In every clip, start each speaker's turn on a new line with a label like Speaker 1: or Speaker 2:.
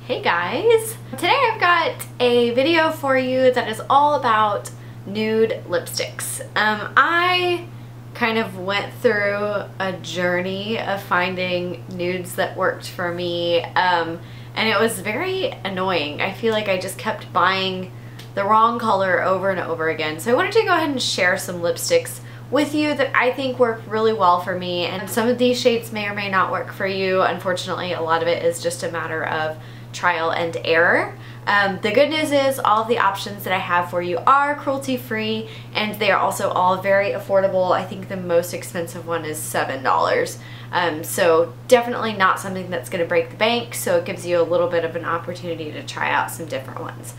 Speaker 1: Hey guys! Today I've got a video for you that is all about nude lipsticks. I kind of went through a journey of finding nudes that worked for me, and it was very annoying. I feel like I just kept buying the wrong color over and over again. So I wanted to go ahead and share some lipsticks with you that I think work really well for me, and some of these shades may or may not work for you. Unfortunately, a lot of it is just a matter of trial and error. The good news is all of the options that I have for you are cruelty free, and they are also all very affordable. I think the most expensive one is $7. So definitely not something that's going to break the bank, so it gives you a little bit of an opportunity to try out some different ones.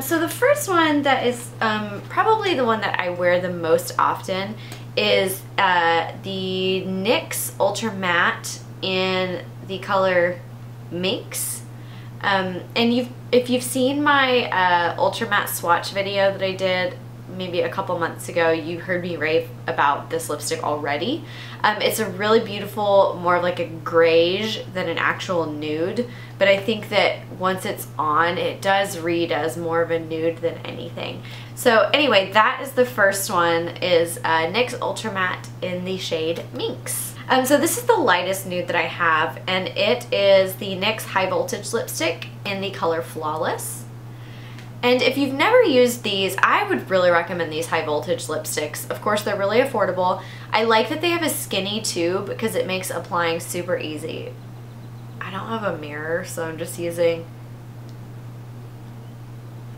Speaker 1: So the first one that is probably the one that I wear the most often is the NYX Ultra Matte in the color Minx. And if you've seen my Ultra Matte swatch video that I did maybe a couple months ago, you heard me rave about this lipstick already. It's a really beautiful, more of like a grayish than an actual nude, but I think that once it's on, it does read as more of a nude than anything. So anyway, that is the first one, is NYX Ultra Matte in the shade Minx. So this is the lightest nude that I have, and it is the NYX High Voltage lipstick in the color Flawless. And if you've never used these, I would really recommend these high voltage lipsticks. Of course, they're really affordable. I like that they have a skinny tube because it makes applying super easy. I don't have a mirror, so I'm just using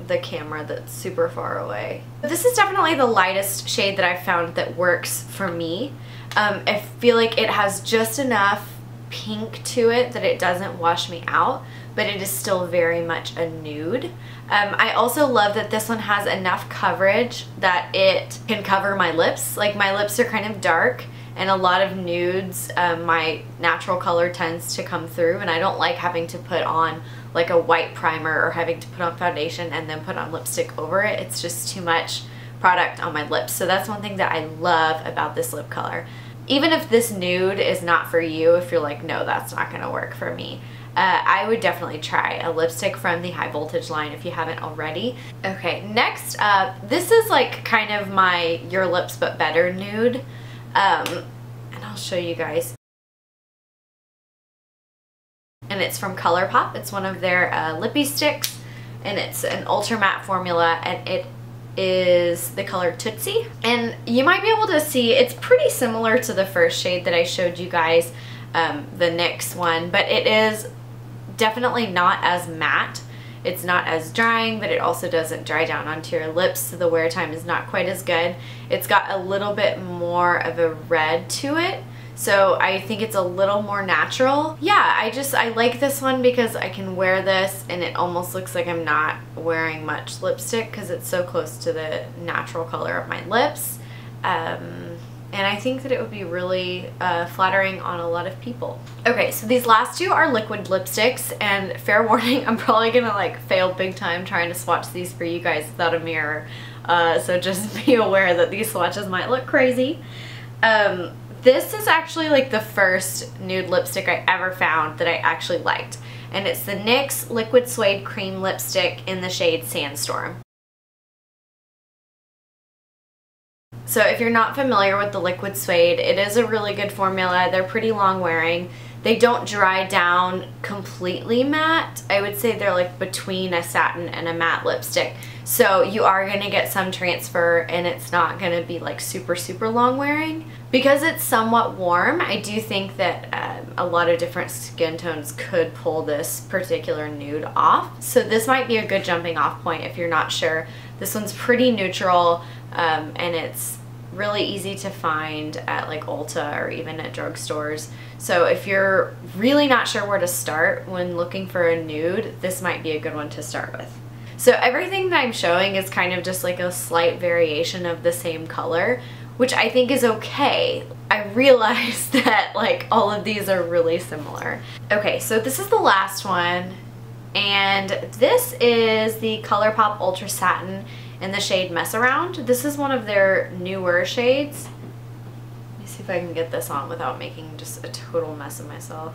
Speaker 1: the camera that's super far away. This is definitely the lightest shade that I've found that works for me. I feel like it has just enough pink to it that it doesn't wash me out, but it is still very much a nude. I also love that this one has enough coverage that it can cover my lips. Like, my lips are kind of dark, and a lot of nudes, my natural color tends to come through, and I don't like having to put on like a white primer or having to put on foundation and then put on lipstick over it. It's just too much product on my lips. So that's one thing that I love about this lip color. Even if this nude is not for you, if you're like, no, that's not gonna work for me, I would definitely try a lipstick from the High Voltage line if you haven't already. Okay, next up, this is like kind of my Your Lips But Better nude, and I'll show you guys. And it's from ColourPop. It's one of their lippy sticks, and it's an ultra matte formula, and it is the color Tipsy. And you might be able to see it's pretty similar to the first shade that I showed you guys, the NYX one, but it is definitely not as matte. It's not as drying, but it also doesn't dry down onto your lips, so the wear time is not quite as good. It's got a little bit more of a red to it, so I think it's a little more natural. Yeah, I like this one because I can wear this and it almost looks like I'm not wearing much lipstick because it's so close to the natural color of my lips. And I think that it would be really flattering on a lot of people. Okay, so these last two are liquid lipsticks, and fair warning, I'm probably gonna like fail big time trying to swatch these for you guys without a mirror. So just be aware that these swatches might look crazy. This is actually like the first nude lipstick I ever found that I actually liked, and it's the NYX Liquid Suede Cream Lipstick in the shade Sandstorm. So if you're not familiar with the liquid suede, it is a really good formula. They're pretty long wearing. They don't dry down completely matte. I would say they're like between a satin and a matte lipstick. So you are going to get some transfer, and it's not going to be like super long wearing. Because it's somewhat warm, I do think that a lot of different skin tones could pull this particular nude off. So this might be a good jumping off point if you're not sure. This one's pretty neutral, and it's really easy to find at like Ulta or even at drugstores. So if you're really not sure where to start when looking for a nude, this might be a good one to start with. So everything that I'm showing is kind of just like a slight variation of the same color, which I think is okay. I realize that like all of these are really similar. Okay, so this is the last one, and this is the ColourPop Ultra Satin in the shade Mess Around. This is one of their newer shades. Let me see if I can get this on without making just a total mess of myself.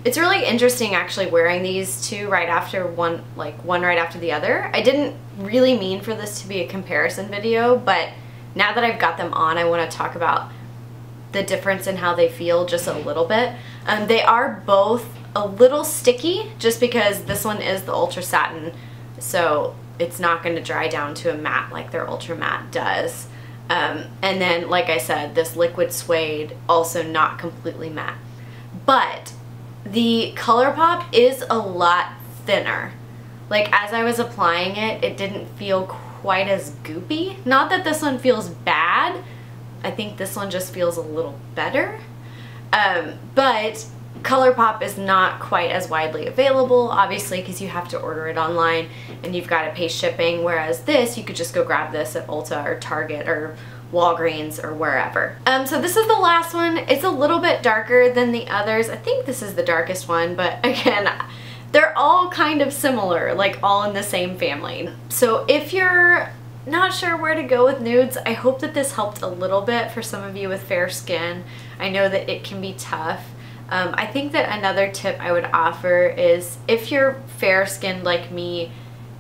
Speaker 1: It's really interesting actually wearing these two right after one right after the other. I didn't really mean for this to be a comparison video, but now that I've got them on, I want to talk about the difference in how they feel just a little bit. They are both a little sticky just because this one is the Ultra Satin, so it's not going to dry down to a matte like their Ultra Matte does. And then, like I said, this liquid suede also not completely matte. But the color pop is a lot thinner. Like, as I was applying it, it didn't feel quite as goopy. Not that this one feels bad. I think this one just feels a little better. But ColourPop is not quite as widely available, obviously, because you have to order it online and you've got to pay shipping, whereas this, you could just go grab this at Ulta or Target or Walgreens or wherever. So this is the last one. It's a little bit darker than the others. I think this is the darkest one, but again, they're all kind of similar, like all in the same family. So if you're not sure where to go with nudes, I hope that this helped a little bit for some of you with fair skin. I know that it can be tough. I think that another tip I would offer is if you're fair skinned like me,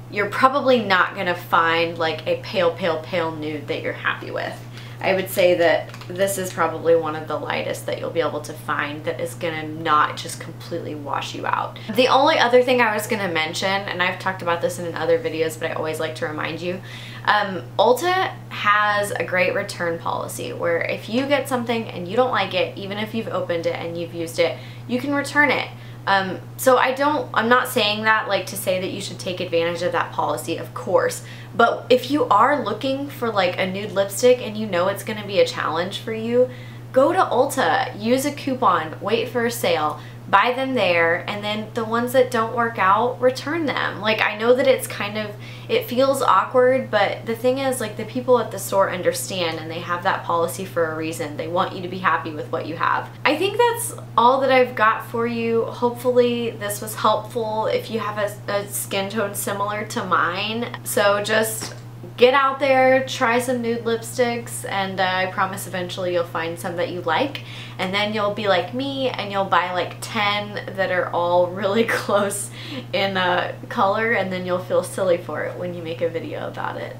Speaker 1: you're probably not gonna find like a pale nude that you're happy with. I would say that this is probably one of the lightest that you'll be able to find that is gonna not just completely wash you out. The only other thing I was gonna mention, and I've talked about this in other videos, but I always like to remind you, Ulta has a great return policy where if you get something and you don't like it, even if you've opened it and you've used it, you can return it. So I'm not saying that like to say that you should take advantage of that policy, of course, but if you are looking for like a nude lipstick and you know it's going to be a challenge for you, go to Ulta, use a coupon, wait for a sale, buy them there, and then the ones that don't work out, return them. Like, I know that it's kind of, it feels awkward, but the thing is, like, the people at the store understand and they have that policy for a reason. They want you to be happy with what you have. I think that's all that I've got for you. Hopefully this was helpful if you have a skin tone similar to mine. So just get out there, try some nude lipsticks, and I promise eventually you'll find some that you like, and then you'll be like me and you'll buy like 10 that are all really close in color, and then you'll feel silly for it when you make a video about it.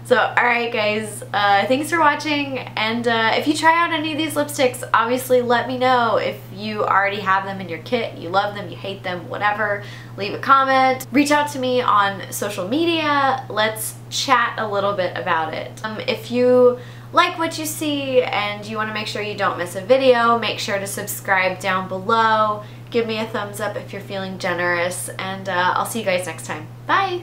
Speaker 1: So alright guys, thanks for watching, and if you try out any of these lipsticks, obviously let me know if you already have them in your kit, you love them, you hate them, whatever. Leave a comment, reach out to me on social media, let's chat a little bit about it. If you like what you see and you want to make sure you don't miss a video, make sure to subscribe down below, give me a thumbs up if you're feeling generous, and I'll see you guys next time. Bye!